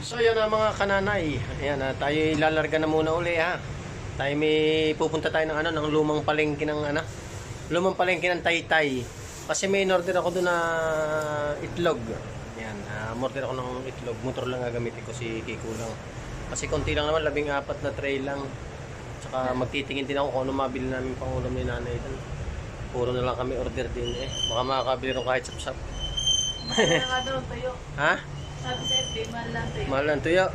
So yan na mga kananay. Ayan, tayo lalarga na muna uli ha. Tayo may pupunta tayo ng ng lumang palengke ng lumang palengke ng Taytay. Kasi may in-order ako doon na itlog. Ayan, order ako ng itlog. Motor lang gagamitin ko, si Kiko lang. Kasi konti lang naman, 14 na tray lang. Tsaka magtitingin din ako kung ano mabili namin pang ulam ni nanay doon. Puro na lang kami order din eh. Baka makakabili rin kahit sap-sap. Ha? Sabi sa FB, mahal lang tuyo. Mahal lang tuyo.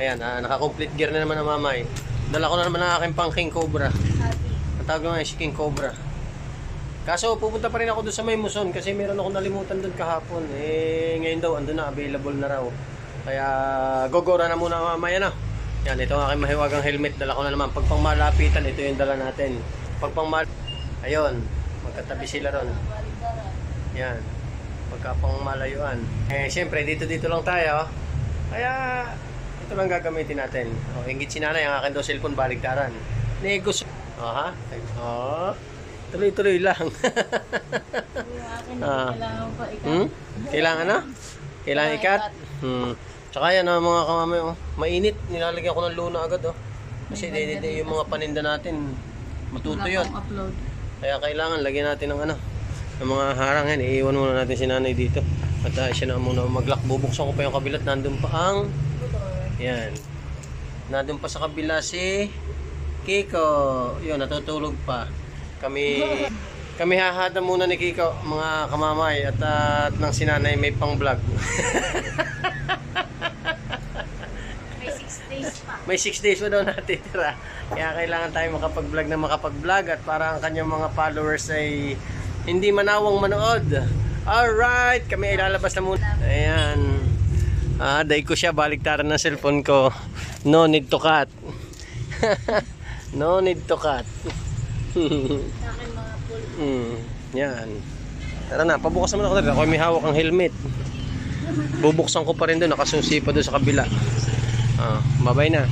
Ayan, naka-complete gear na naman ang mamay. Dala ko na naman ang aking pang King Cobra. Ang tawag naman si King Cobra. Kaso pupunta pa rin ako doon sa May Muson kasi meron akong nalimutan doon kahapon. Eh, ngayon daw, andun na, available na raw. Kaya, gogora na muna mamaya na. Yan, ito ang aking mahiwagang helmet. Dala ko na naman. Pag pang malapitan, ito yung dala natin. Pag pang ayun, magkatabi sila ron. Yan, pagka pang malayuan. Eh, siyempre, dito lang tayo. Kaya, ito lang gagamitin natin. O, ingit si nanay, ang akin daw cellphone baligtaran. Negos. Ha? Tuloy-tuloy lang. Kailangan pa ikat. Kailangan na? Kailangan ikat? Tsaka yan mga kamamay, mainit. Nilalagyan ko ng luna agad. Kasi yung mga paninda natin, matutuyot. Kaya kailangan lagyan natin ng ng mga harang yan. Iiwan muna natin si nanay dito. At siya na muna mag-lock. Bubuksan ko pa yung kabilat. Nandun pa ang yan. Nandun pa sa kabila si Kiko. Yun, natutulog pa. Kami hahada muna ni Kiko, mga kamamay. At ng si nanay may pang vlog. May 6 days pa. May 6 days pa daw natitira. Kaya kailangan tayo makapag-vlog na makapag-vlog. At para ang kanyang mga followers ay hindi manawang manood. Alright, kami ilalabas na muna. Ayan. Day ko siya, baliktaran ng cellphone ko. No need to cut. No need to cut. Sa akin mga full. Yan. Tara na, pabukas naman ako dito. Ako may hawak ang helmet. Bubuksan ko pa rin doon, nakasusi pa doon sa kabila. Babay na.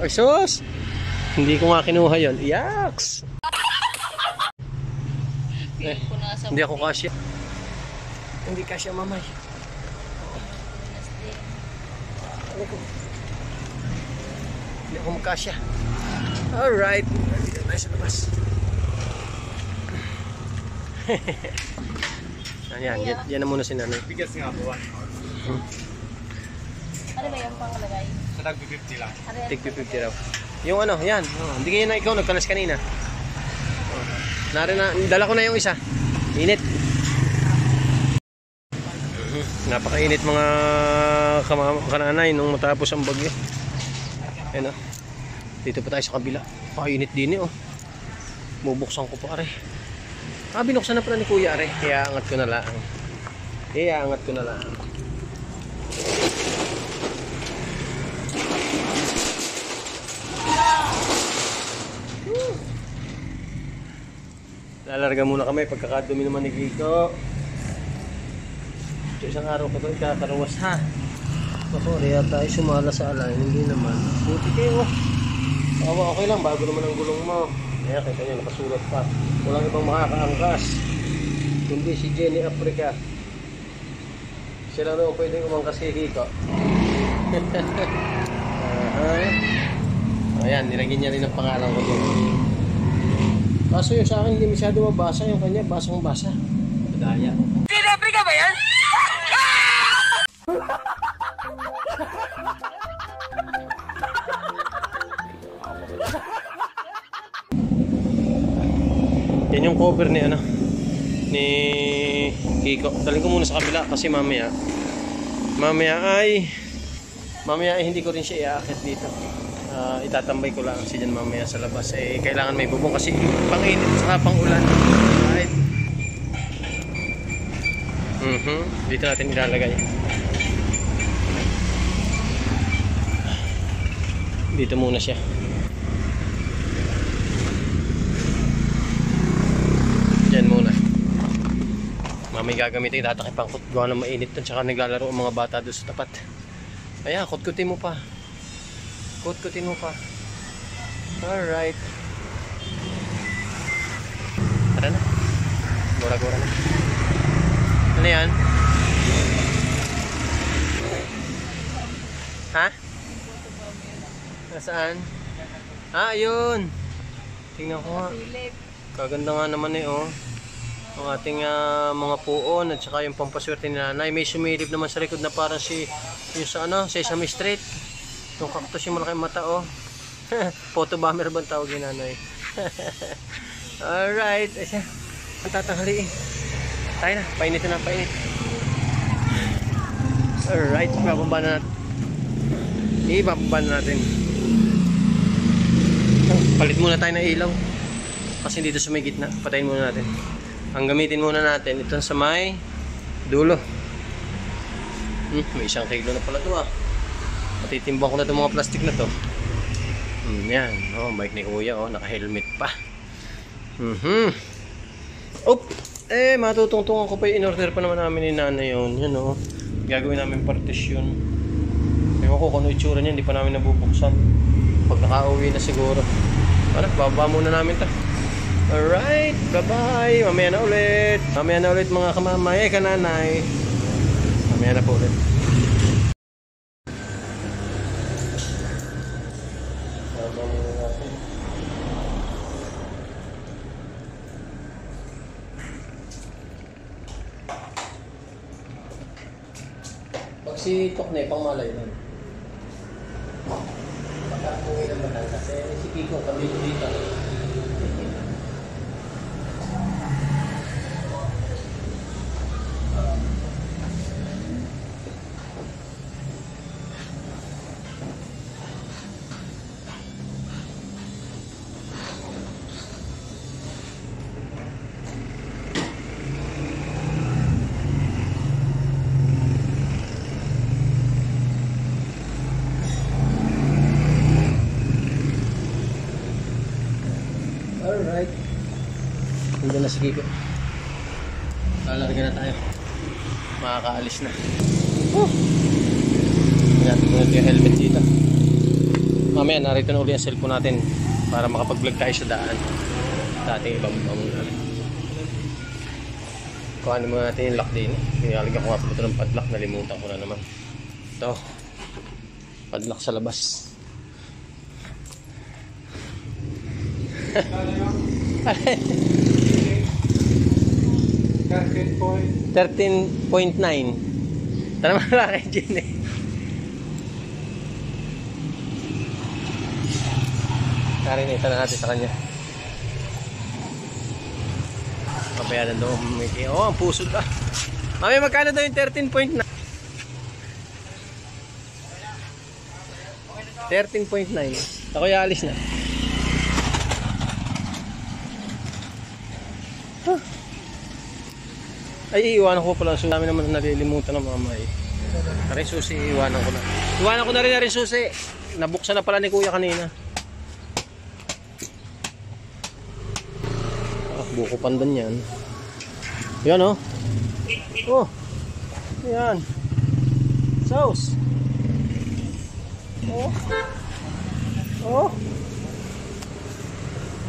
Ay sus! Hindi ko nga kinuha yun. Yaks! Hindi ako kasya. Hindi kasya mamay. Hindi ako makasya. Alright. Dito tayo sa labas. Ayan, yan na muna si nanay. Bigas nga po. Ano ba yung pangalagay? Sa tag 50 lang. Tig 50 raw. Yung yan. Hindi kayo na ikaw nagkalas kanina. Dala ko na yung isa. Init. Napakainit mga kananay nung matapos ang bagyo. Ayan dito pa tayo sa kabila. Pakainit din bubuksan ko pa rin. Binuksan na pala ni kuya rin. Kaya angat ko na lang. Lalarga muna kami pagkakadumi naman ni Kiko. Isang araw ko ito ikakaruwas ha. Sorry tayo sumala sa alay. Hindi naman. Buti kayo. Okay lang bago naman ang gulong mo. Kaya kita nyo nakasulat pa. Walang ibang makakaangkas. Kundi si Jenny Africa. Sila na pwedeng umangkas kay Kiko. Ayan, nilagyan niya rin ang pangalan ko doon. Kaso yung sa akin hindi masyado mabasa, yung kanya basang-basa. Madaya. Sinabi ka ba yan? Yan yung cover ni ni Kiko. Daling ko muna sa kabila kasi mamaya ay hindi ko rin siya iaakit dito. Itatambay ko lang siya dyan mamaya sa labas. Kailangan may bubong kasi pang-init saka pang-ulan. Right? Dito natin ilalagay. Dito muna siya. Diyan muna. Mamay gagamitin, tatakip ang gawa ng mainit doon. Tsaka naglalaro ang mga bata doon sa tapat. Ayan, kutkutin mo pa. Alright. Tara na. Gora-gora na. Ano yan? Ha? Nasaan? Ah, ayun. Tingnan ko nga. Philip. Kaganda nga naman eh, oh. Ang ating mga puon at saka yung pampaswerte ni nanay. May sumilip naman sa likod na parang yung sa ano, Sesame Street. Yung cactus yung malaking mata, oh. Photo bomber ba ang tawag ni nanay? Alright. Asya. Ang tatanghaliin. Tayo na. Painit na. Painit. Alright. Bababa na natin. Ibababa na natin. Palit muna tayo ng ilaw. Kasi dito sa may gitna. Patayin muna natin. Ang gamitin muna natin, ito sa may dulo. May 1 kilo na pala ito ah. Patitimbang ko na itong mga plastic na to. Yan, oh, bike ni kuya, oh, naka-helmet pa. Oop! Matutungtungan ko pa yung in-order pa naman namin ni nanay yun. Yan oh, gagawin namin partition. Ewan ko kung ano itsura niya, hindi pa namin nabubuksan. Pag naka-uwi na siguro. Ano, bababa muna namin ito. Alright, bye-bye. Mamaya na ulit. Mamaya na ulit mga kamamay, kananay. Mamaya na po ulit. Bababa muna natin. Pag si Tokne, pang malay nun. Pagkakuwi ng Batangas, si Kiko kami dito. Alright. Hindi na si Kiko. Kalarga na tayo. Makakaalis na. Natin muna yung helmet dito. Mamaya narito na uli ang cellphone natin para makapag-vlog tayo sa daan. Sa ating ibababa muna. Kuhanin muna natin yung lock din. Pinalagyan ko nga pala ito ng padlock. Nalimutan ko na naman. Ito. Padlock sa labas. 13.9. Tara mga kay Jen eh. Karinita na natin sa kanya. Pabayaran daw. Oh, ang puso da. Mami, magkano daw yung 13.9? 13.9. Ako yung alis na. Ay, iiwanan ko pala. So, namin naman nalilimutan ng mama eh. Aray susi, iiwanan ko na. Iwanan ko na rin susi. Nabuksan na pala ni kuya kanina. Buko pandan yan. Yan oh. Oh. Yan. Sauce. Oh. Oh.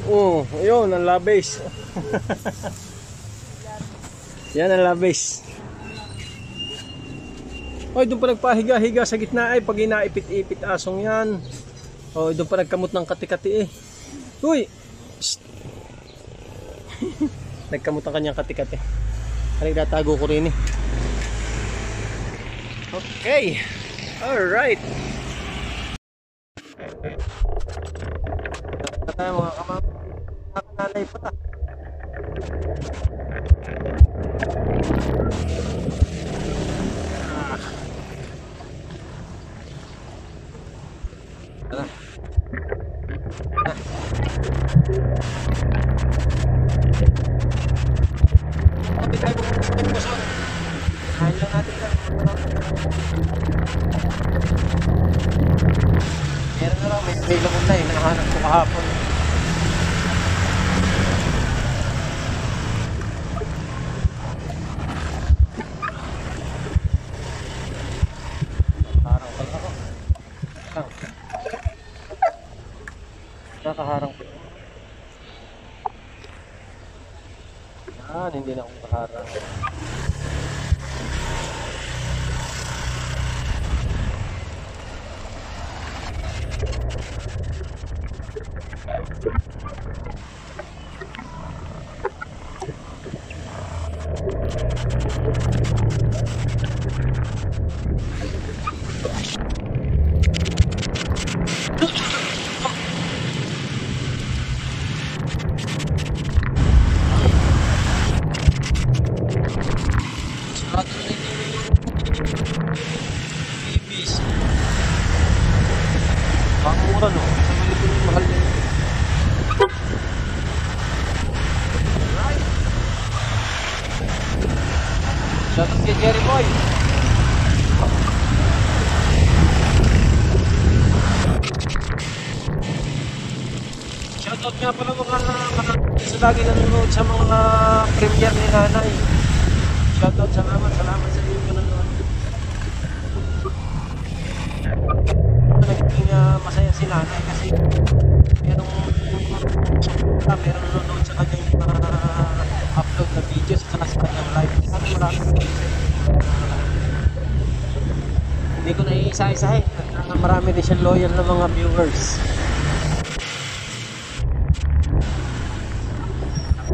Oh, ayun, ang labis. Yan ang labis. Oy, doon pa nagpahiga-higa sa gitna ay pag inaipit-ipit asong yan. Oh, doon pa nagkamot ng kati-kati eh. Uy. Nagkamot ang kanyang kati-kati. Nagtatago ko rin eh. Okay. All right. Mga kamanay pa. Meron na lang, may lakot na eh, nakahanap ko kahapon. Harang pala ako. Nakaharang ko. Yan, hindi na akong kaharang. Kaya pala mga sa lagi nanonood sa mga premiere ni nanay. Shoutout, salamat sa inyo nanonood. Naging masaya si nanay kasi merong nanonood sa kanyang upload na videos at sa kanyang live. Maraming hindi ko na iisa-isahin. Marami din siyang loyal na mga viewers.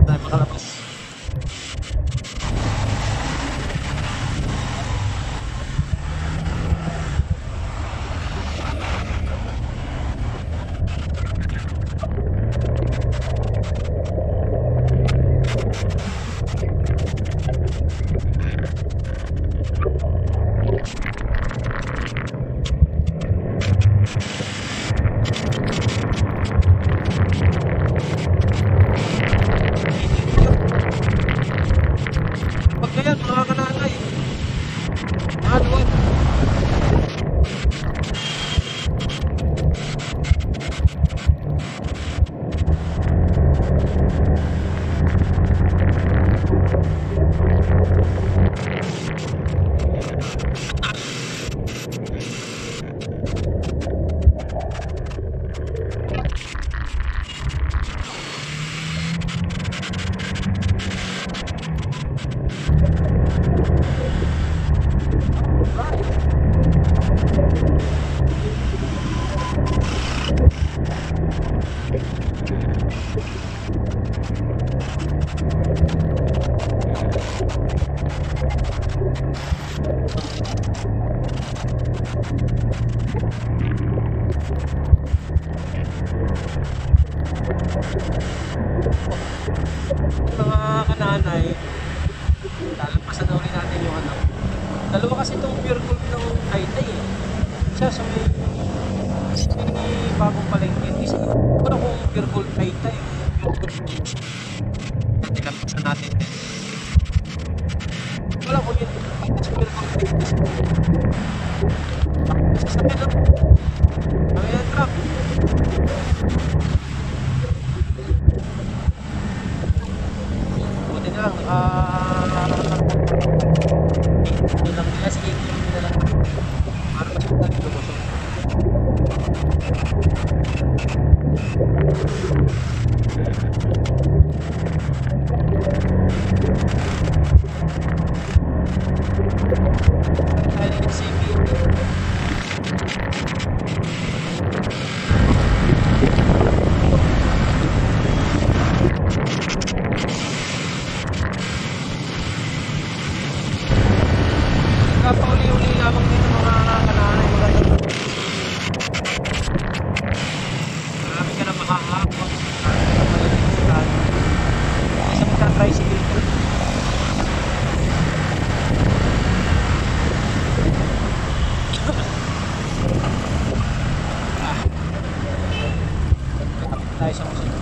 Tayo makalabas. Pagkayan mga kananay, manual. Mga kananay, lalampasan na ulit natin yung ano. Dalawa kasi itong pure gold ng Taytay eh. Siya sa may bagong palengke. Isa wala kong pure gold Taytay. Lampasan natin din. Wala ko yun. Sa pure gold Taytay. Sasakyan lang. Ang yan truck. Buti na lang, ilang SK na lang para mas magandang lumusok. Tayo ng CP. Pauli-uli lamang dito mga kananay, marami ka na makahapon, marami ka na malilimutan. Isa magta-tricycle ko. Tayo sa musik.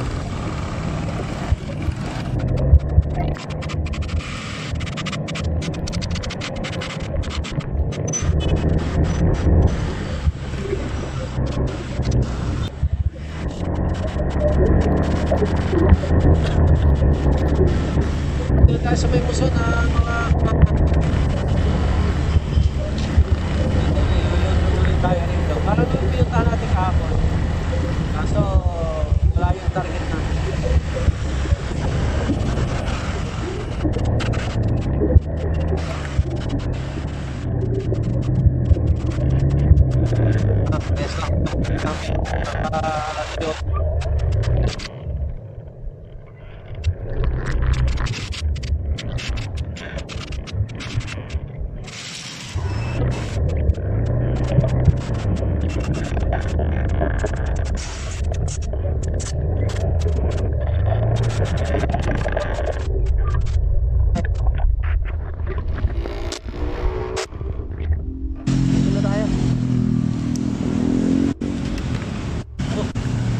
Dito tayo sa may muso na mga ulit tayo rito. Parang yung pinuntahan natin kahapon. Kaso wala yung target natin. Yes lang.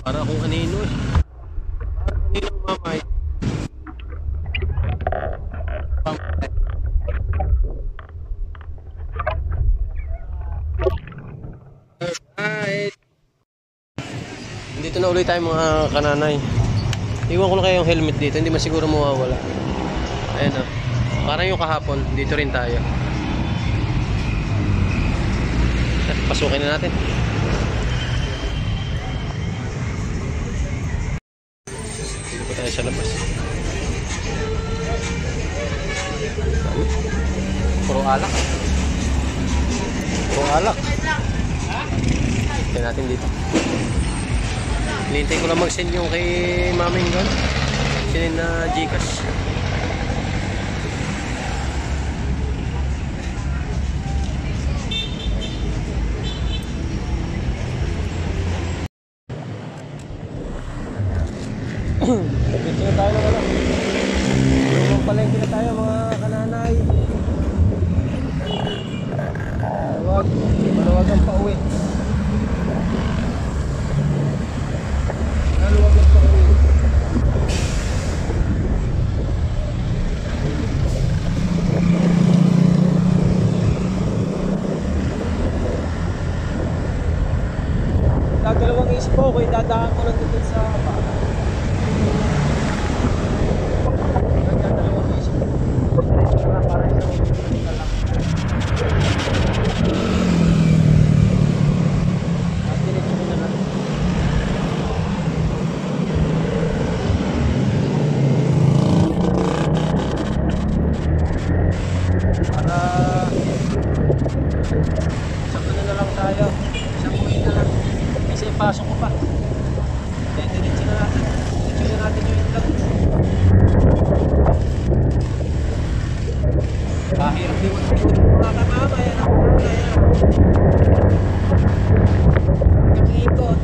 Para kung kanino eh. Kanino mamay. Alright. Dito na ulit tayo mga kananay. Iwan ko lang kayo yung helmet dito, hindi man siguro mawawala. Ayan o. Parang yung kahapon, dito rin tayo. At pasukin na natin. Dito pa tayo sa labas. Puro alak. Puro alak. Tignan natin dito. Hinihintay ko lang mag-send yung kay maming doon. Sinin na Gcash. Pagkitsin na tayo ng ano. Yung palengke na tayo mga kananay. Maluwag ang pauwi. Maluwag ang pauwi. Dalawang isip ko, kung idadaan ko lang dito sa baka. Pasok ko pa. Diretso na natin. Diretso na natin yung itlog. Kahirap din mga kamama. Yan ang mga yan. Nag-iikot.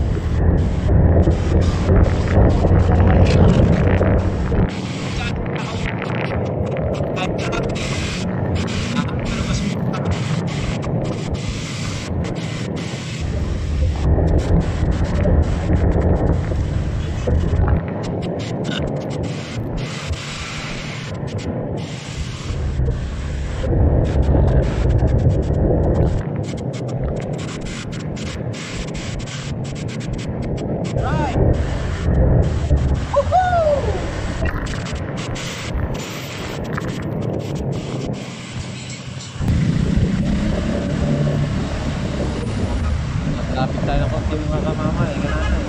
Lapit tayo ng konti mga kamama eh. Ganaan eh.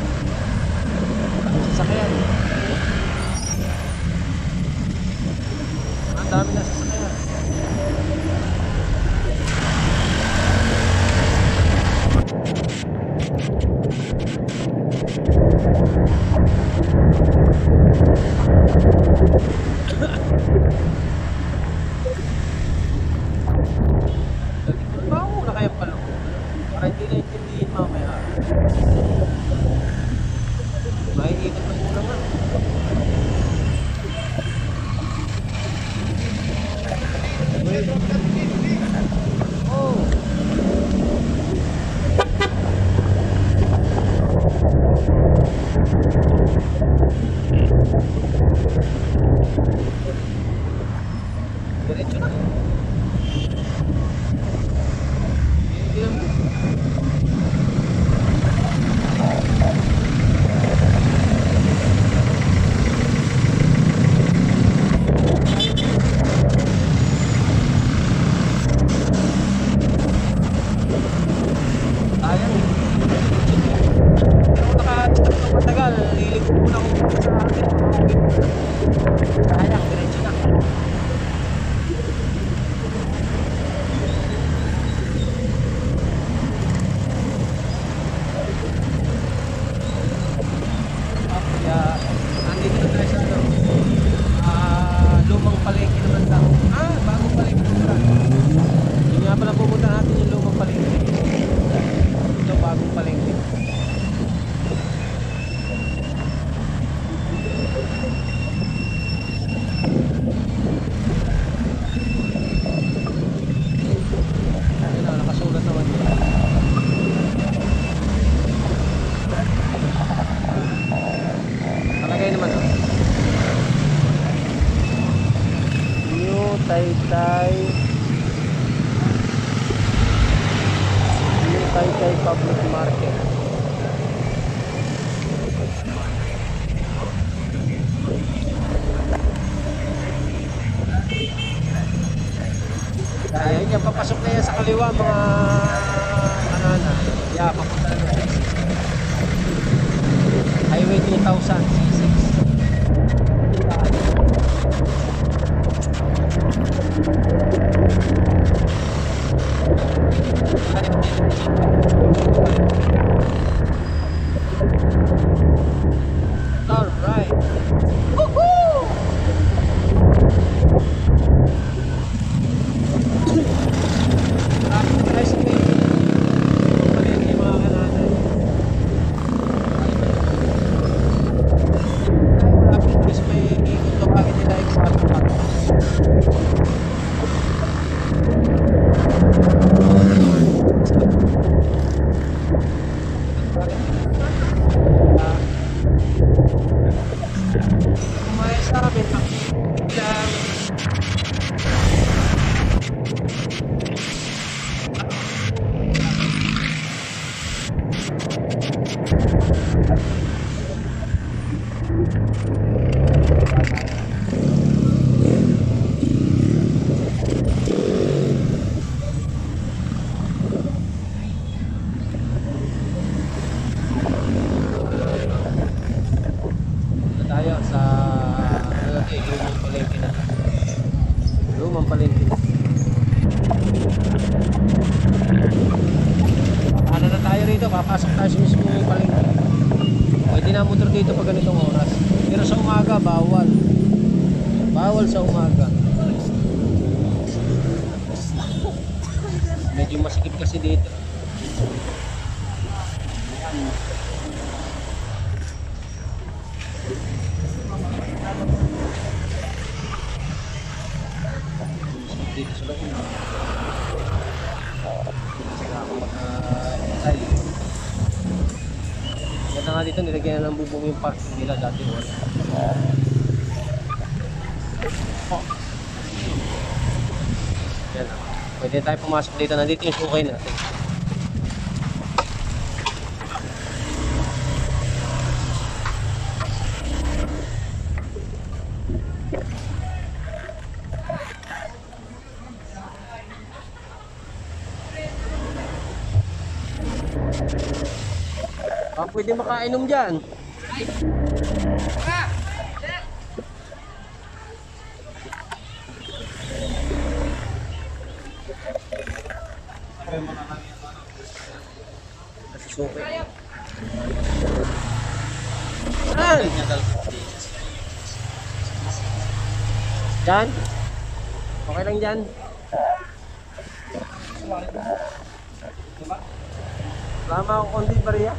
Ang sasakyan. Ang dami na sasakyan. Bago na kaya pala. Para hindi na intindihin mamaya. Maiikot na muna nga. Oh. Diretso na. Taytay Public Market. mga kanana, yeah, papunta na sa Highway 2000, C6. Alright. Woohoo! Guys, may palengke mga kanana. Ay, malapit guys, may ikot na bakit nila eksakto pa. Kumain sa amin lang. Tayo sa lumang palengke na. Lumang palengke na. Ano na tayo rito? Papasok tayo sa mismo palengke. Pwede na motor dito pag ganitong oras. Pero sa umaga, bawal. Bawal sa umaga. Medyo masikip kasi dito. Dito sa loob. Sila ako mag-tay. Ganda nga dito, nilagyan na ng bubong yung parking nila dati. Yan. Pwede tayo pumasok dito. Nandito yung sukay natin. Pwede makainom dyan. Susuki. Saan? Dyan? Okay lang dyan? Lama ako konti bariya.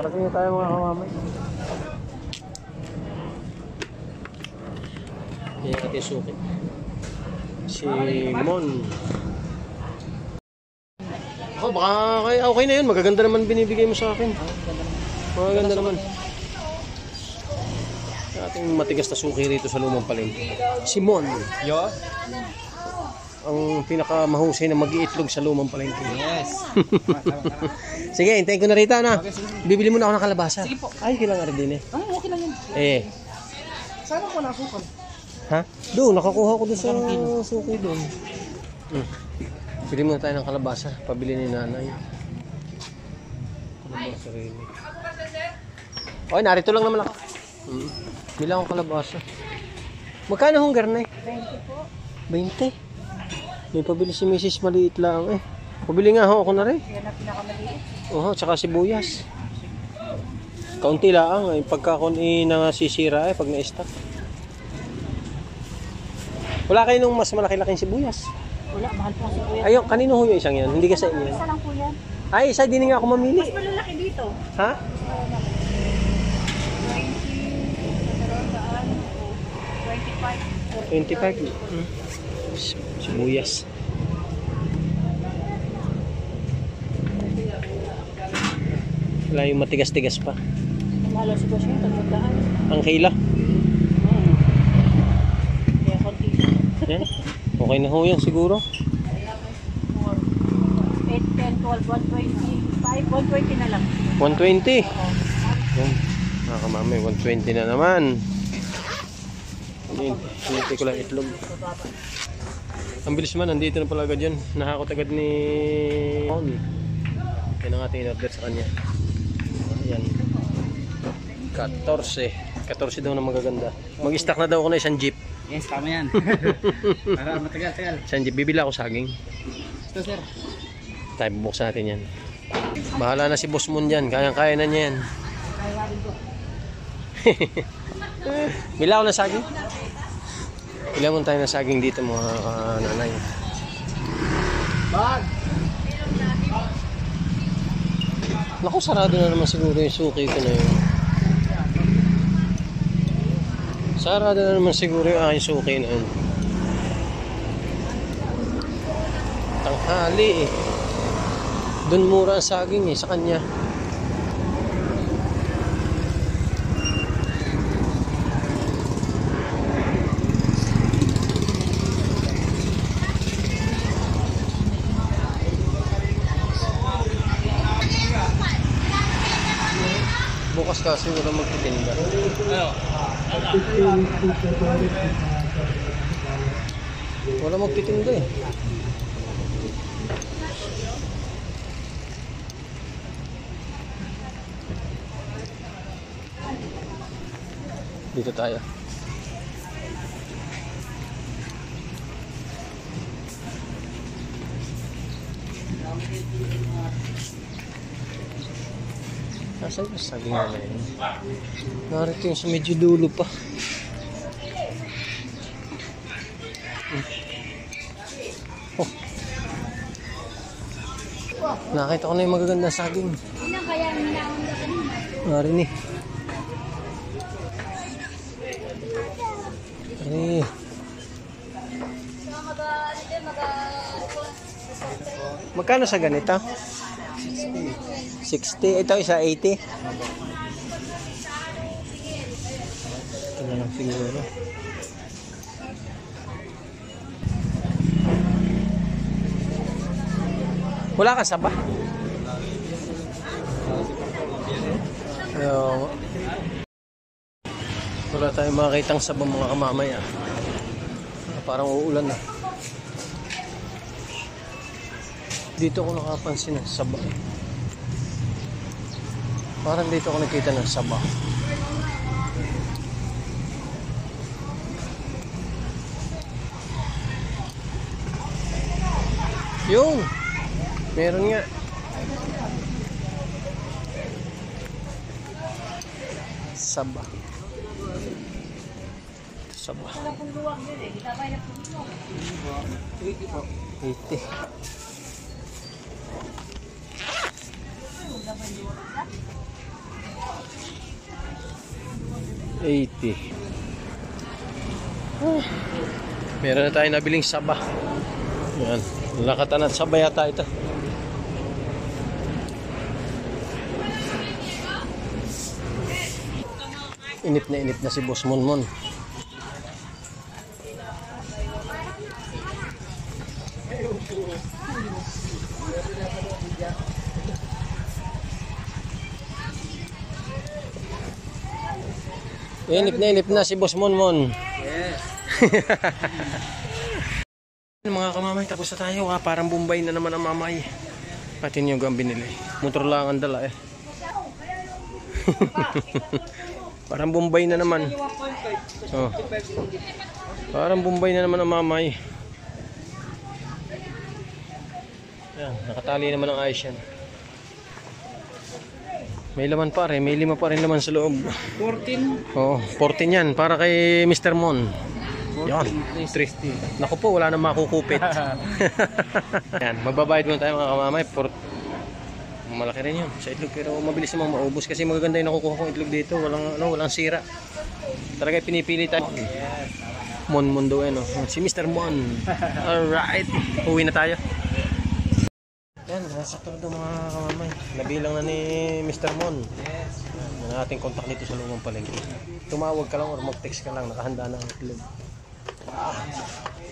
Parating na tayo mga kamamay. Yan yung ating suki. Si Mon. Ako baka okay na yun. Magaganda naman binibigay mo sa akin. Magaganda naman. Ating matigas na suki rito sa lumang palengke. Si Mon. Yo? Ang pinakamahusay na mag-iitlog sa lumang palengke. Yes. Sige, hintayin ko na rito na. Okay, sige. Bibili muna ako ng kalabasa. Sige po. Ay, kailangan rin din eh. Okay lang yan. Eh. Saan ako nasukan? Ha? Doon, nakakuha ko doon sa suki doon. Bili muna tayo ng kalabasa. Pabili ni nanay. Kalabasa rin. Okay, narito lang naman ako. Bili akong kalabasa. Magkano hong garnay? 20 po. 20. May pabili si Mrs. Maliit lang eh. Pabili nga ho ako na rin. Yan ang pinakamaliit. Oo, tsaka sibuyas. Kaunti lang eh. Pagka kung nasisira eh, pag na-stock. Wala kayo nung mas malaki-laking sibuyas. Wala, mahal po kasi kuya. Ayun, kanino ho yung isang yan? Hindi ka sa inyo yan? Isa lang po yan. Ay, isa din nga ako mamili. Mas malalaki dito. Ha? 25. Sibuyas. Wala yung matigas-tigas pa. Mahal sa sitwasyon, tagmagdaan. Ang kila. Kaya konti. Yan. Okay na ho yan siguro. 10, 12, 125, 120 na lang. 120. Oo. Yan. Mga kamamay, 120 na naman. Hinintay ko lang itlog. Ang bilis man, nandito na pala agad yun. Nahakot agad ni Paul. Yan ang ating in-order sa kanya. Ayan. 14. 14 daw na magaganda. Mag-stack na daw ako na isang jeep. Yes, tama yan. Para matagal-tagal. Isang jeep. Bibila ako saging. Ito, sir. Tayo bubuksan natin yan. Bahala na si Boss Moon dyan. Kayang-kaya na niya yan. Bila ako na saging. Bila mo tayo na saging dito mga nanay. Bag! Naku, sarado na naman siguro yung suki ko na yun. Sarado na naman siguro yung aking suki na yun. Tanghali eh. Doon mura ang saging eh, sa kanya. Bukas kasi wala magtitinda. Wala magtitinda eh. Dito tayo. Nasaan yung saging na yun? Narito yung sa medyo dulo pa. Oh. Nakita ko na yung magagandang saging. Narin eh. Ay. Magkano sa ganito? 60. Ito isa 80. Ito na lang siguro. Wala ka saba? Wala tayong makakitang saba mga kamamay ah. Parang uulan na. Dito ako nakapansin ng saba. Parang dito ako nakita ng saba. Yun! Meron nga. Saba. Saba. 80. 80. Meron na tayo nabiling saba. Yan. Lakatan at saba yata ito. Inip na si Boss Monmon. Inip na si Boss Monmon. Yes. Mga kamamay, tapos na tayo. Parang Bombay na naman ang mamay. Pati yung ang binili. Motor lang ang dala eh. Parang Bombay na naman. Oh. Parang Bombay na naman ang mamay. Yan, nakatali naman ang ayos yan. May laman pa rin, may 5 pa rin laman sa loob. 14. Oh, 14 yan, para kay Mr. Mon. Yan, 3. Naku po, wala nang makukupit. Yan, magbabayad muna tayo mga kamamay. Malaki rin yun sa itlog, pero mabilis namang maubos kasi magaganda yung nakukuha kong itlog dito. Walang sira. Talaga pinipili tayo. Mon daw eh, no? Si Mr. Mon. Alright, uwi na tayo. Yan, nasa todo mga kamamay. Nabilang na ni Mr. Mon. Yes. Yan ang ating contact dito sa lumang palengke. Tumawag ka lang or mag-text ka lang, nakahanda na ang itlog.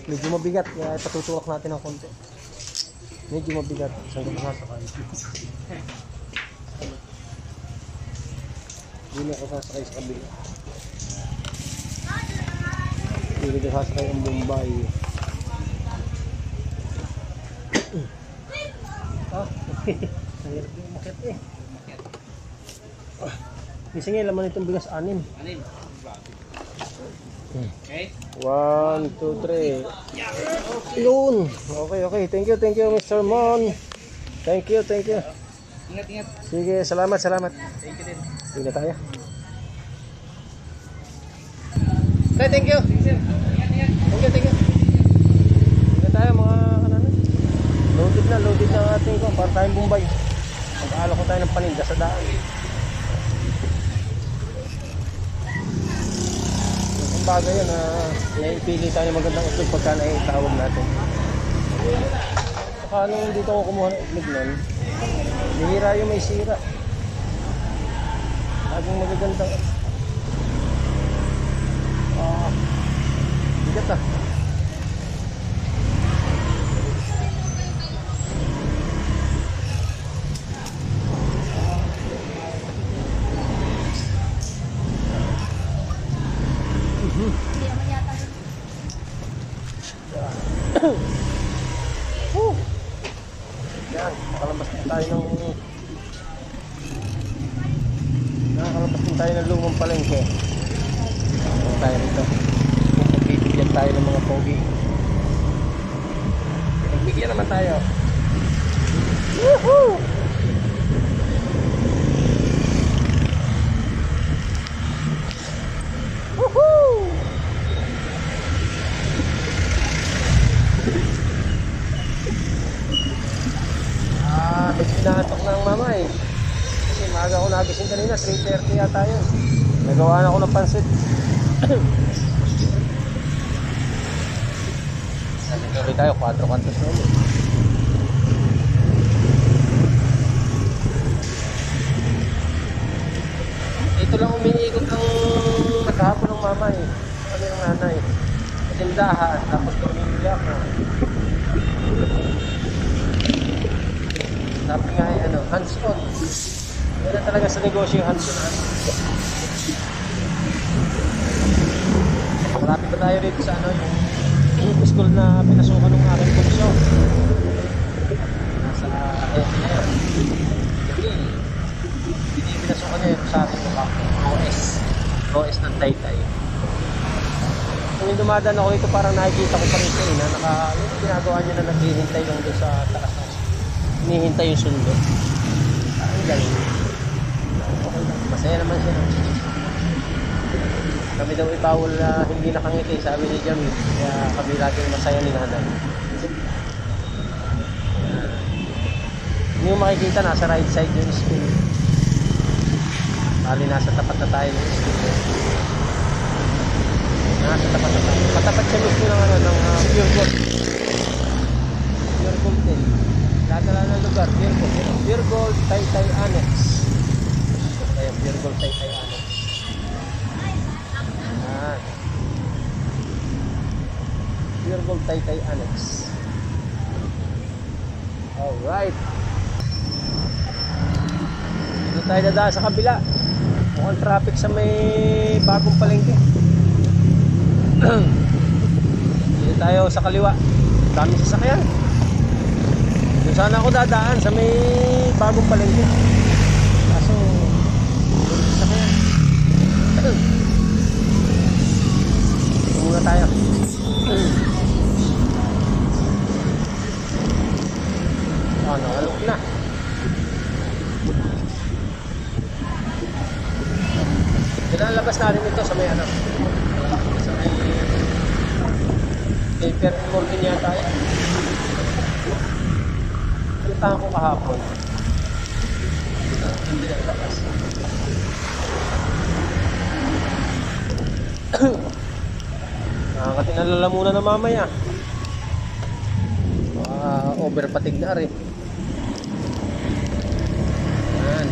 Medyo mabigat, kaya patutulak natin ng konti. Medyo mabigat. Saan ka masasakay? Hindi na ako sasakay sa kabila. Hindi na sasakay ang Bombay. Ang hirap yung umakit eh. Kasi nga laman itong bigas 6. Anin? Okay? 1, 2, 3. Yun. Okay. Thank you, Mr. Mon. Thank you. Ingat. Sige, salamat. Thank you din. Sige tayo. Thank you. Thank you. Sige tayo mga kananan. Loaded na ang ating ko. Para tayong Bombay. Mag-aalok ko tayo ng paninda sa daan. Ang bagay yan na naipili tayo ng magandang itlog pagka naitawag natin. Saka nung dito ako kumuha ng itlog nun, nihira yung may sira. Laging magagandang bigat ah. Yan, nakalabas din tayo ng lumang palengke. Ano tayo rito? Bibigyan tayo ng mga pogi. Nagbigyan naman tayo. Woohoo! Woohoo! Pinahatok ng mama eh. Kasi maaga ako nagising kanina, 3:30 yata yun. Nagawa na ako ng pansit. Nagkakali tayo, 4 kantos na ulit. Ito lang umiikot ang maghapon ng mama eh. Ano yung nanay? Tindahan, tapos tumili ako. Sabi nga hands-on. Yan na talaga sa negosyo yung hands-on. Malapit pa tayo rito sa yung school na pinasukan ng aking kurso. Nasa na yun. Hindi pinasukan niya yung sa aking OS ng Taytay. Kung dumadaan ako dito parang nakikita ko pa rin siya na ginagawa niya na naghihintay lang doon sa taas. Hinihintay yung sundo. Ang galing. Okay lang. Masaya naman siya. Kami daw ibawal na hindi nakangiti, sabi ni Jamie. Kaya kami lagi masaya ni nanay. Hindi mo makikita, nasa right side yung school. Bali, nasa tapat na tayo ng school. Nasa tapat na tayo. Katapat siya mismo ng Pure Gold. Pure Gold din. Dadala ng lugar, Pure Gold Taytay Annex. Ayan, Pure Gold Taytay Annex. Ayan. Pure Gold Taytay Annex. Alright. Dito tayo dadaan sa kabila. Mukhang traffic sa may bagong palengke. Dito tayo sa kaliwa. Dami sasakyan. Doon sana ako dadaan sa may bagong palengke. Kaso sasakyan. Ito muna tayo. Alok na. Dinalabas natin ito sa may sa may paper morning yata yan. Puntahan ko kahapon. Hindi nalabas. Nakakatinalala muna na mamaya. Overpatig na rin. Ayan.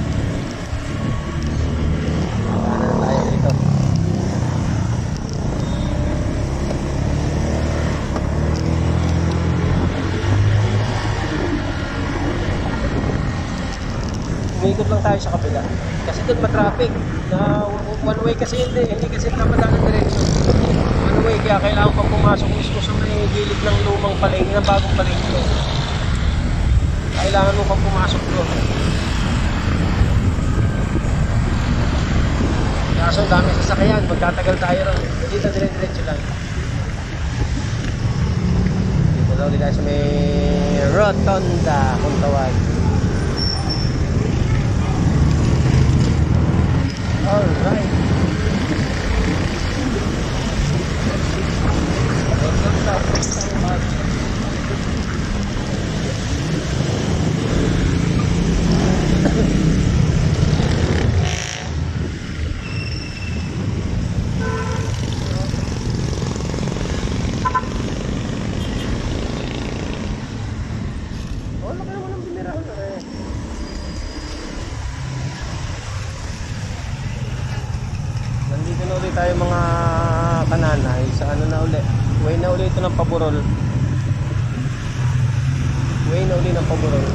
Ayan na tayo dito. Kasi doon matraffic. Na one way kasi hindi kasi napadaan diretso. One way, kaya kailangan pang pumasok mismo sa may gilid ng lumang palengke, ng bagong palengke. Kailangan mo pang pumasok doon. Kaso dami sasakyan, magtatagal tayo ron. Dito dire-diretso lang. Dito daw tayo sa may Rotonda, kung tawag. Alright. Nandito na ulit tayo mga kananay sa ano na ulit. Way na ulit ito ng Paburol. Way na ulit ng Paburol.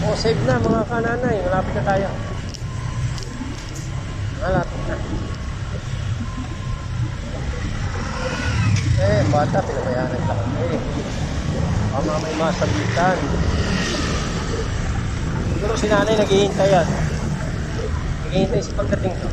Oh, save na mga kananay. Malapit na tayo. Malapit na. Bata, pinabayaran ka lang. May masabitan. Siguro si nanay naghihintay yan. Naghihintay sa pagdating ko.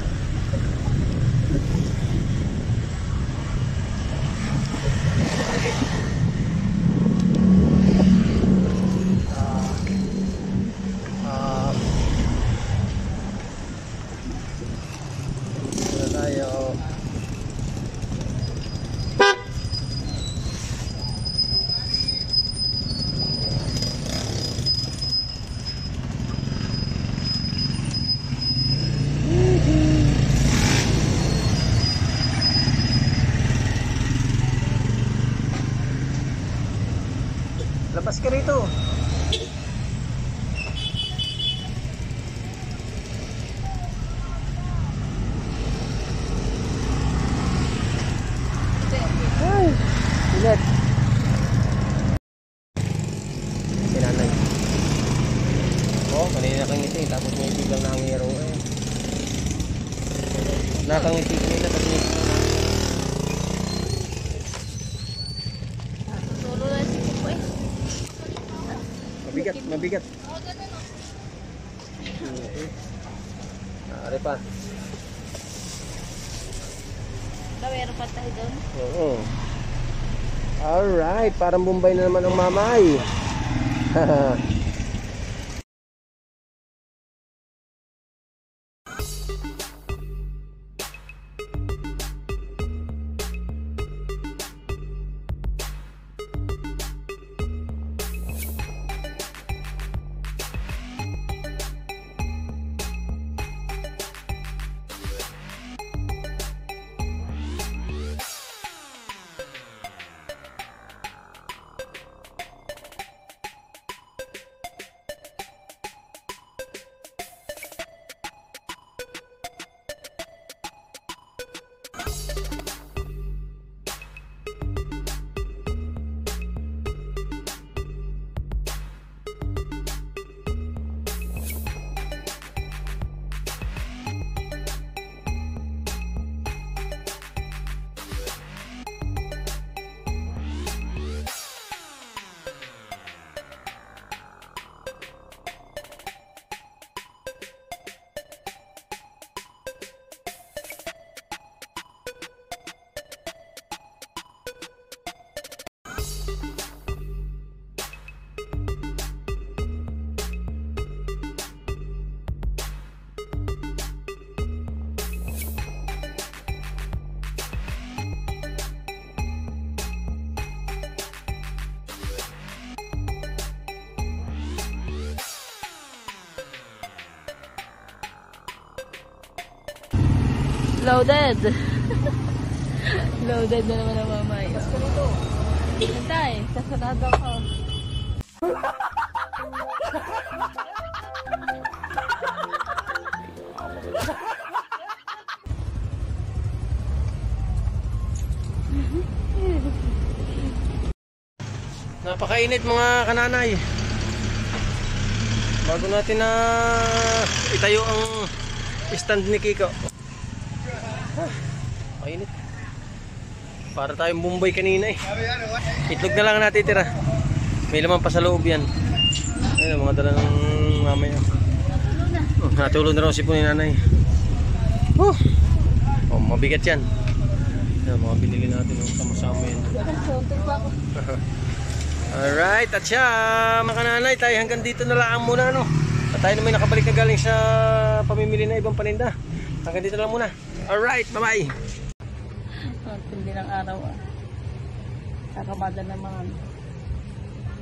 Labas ka rito. Ay, ulit. Sinanay. Oh, kanina nakangiti. Tapos may biglang nangiro. Nakangiti kanina. Tapos may mabigat, mabigat. Ari pa. Kawero pa tayo doon. Oo. Alright, parang Bombay na naman ang mamay. Loaded. Loaded na naman ang mamay. Hintay, sasarado ako. Napakainit mga kananay. Bago natin na itayo ang stand ni Kiko. Mainit. Para tayong Bombay kanina eh. Itlog na lang natitira. May laman pa sa loob yan. Ayun, mga dala ng mamaya. Oh, natulog na raw si po ni nanay. Oh, mabigat yan. Yan, mga binili natin ng sama-sama yan. Alright, at siya mga kananay, tayo hanggang dito na lang muna no. At tayo naman nakabalik na galing sa pamimili na ibang paninda. Hanggang dito lang muna. Alright, bye bye. Hindi ng araw ah. Kakamada naman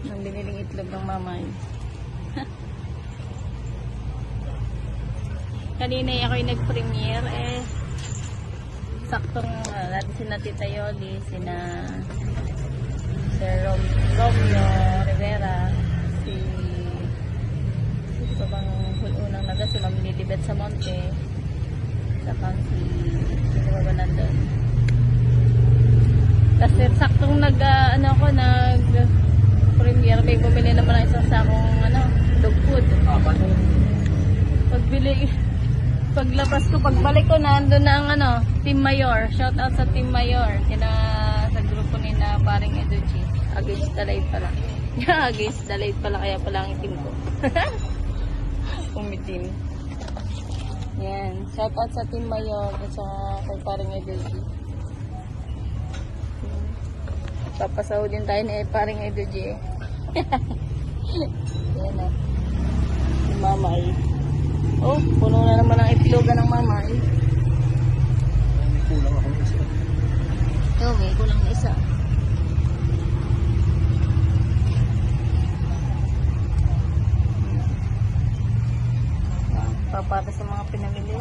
ng biniling itlog ng mamay. Kanina ako'y nag-premiere eh. Saktong natin sina Tita Yoli, sina Sir Romeo Rivera, si pa bang unang naga, si Ma'am Lilibet sa Monte, saka si ba nandun. Kasi saktong nag-premiere, may bumili naman ng isang sakong dog food. Paglabas ko, pagbalik ko, nandun na ang Team Mayor. Shout out sa Team Mayor. Sa grupo ni na paring Educhi. Against the light pala. Against the light pala, kaya pala ang itim ko. Umitim. Yan. Shout out sa Team Mayor at sa kay paring Educhi. Papasaw din tayo ni paring Educhi. Yan na. Si Mamay. Oh, puno na naman ang itlogan ng Mamay. May kulang akong isa. Oh, may kulang na isa. Para sa mga pinamili.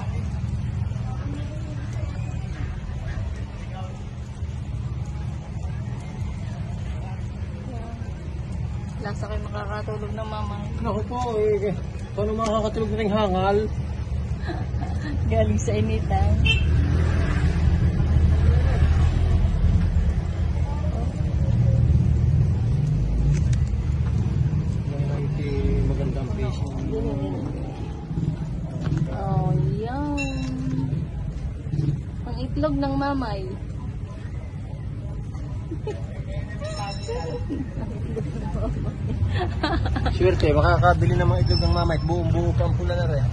Lasa kayo makakatulog ng Mamay. Naku po eh. Paano makakatulog na rin hangal? Galing sa initan. Magandang fish. Oh, yan. Ang itlog ng Mamay. Swerte, makakabili ng mga itlog ng mamay. Buong buo pa ang pula na rin.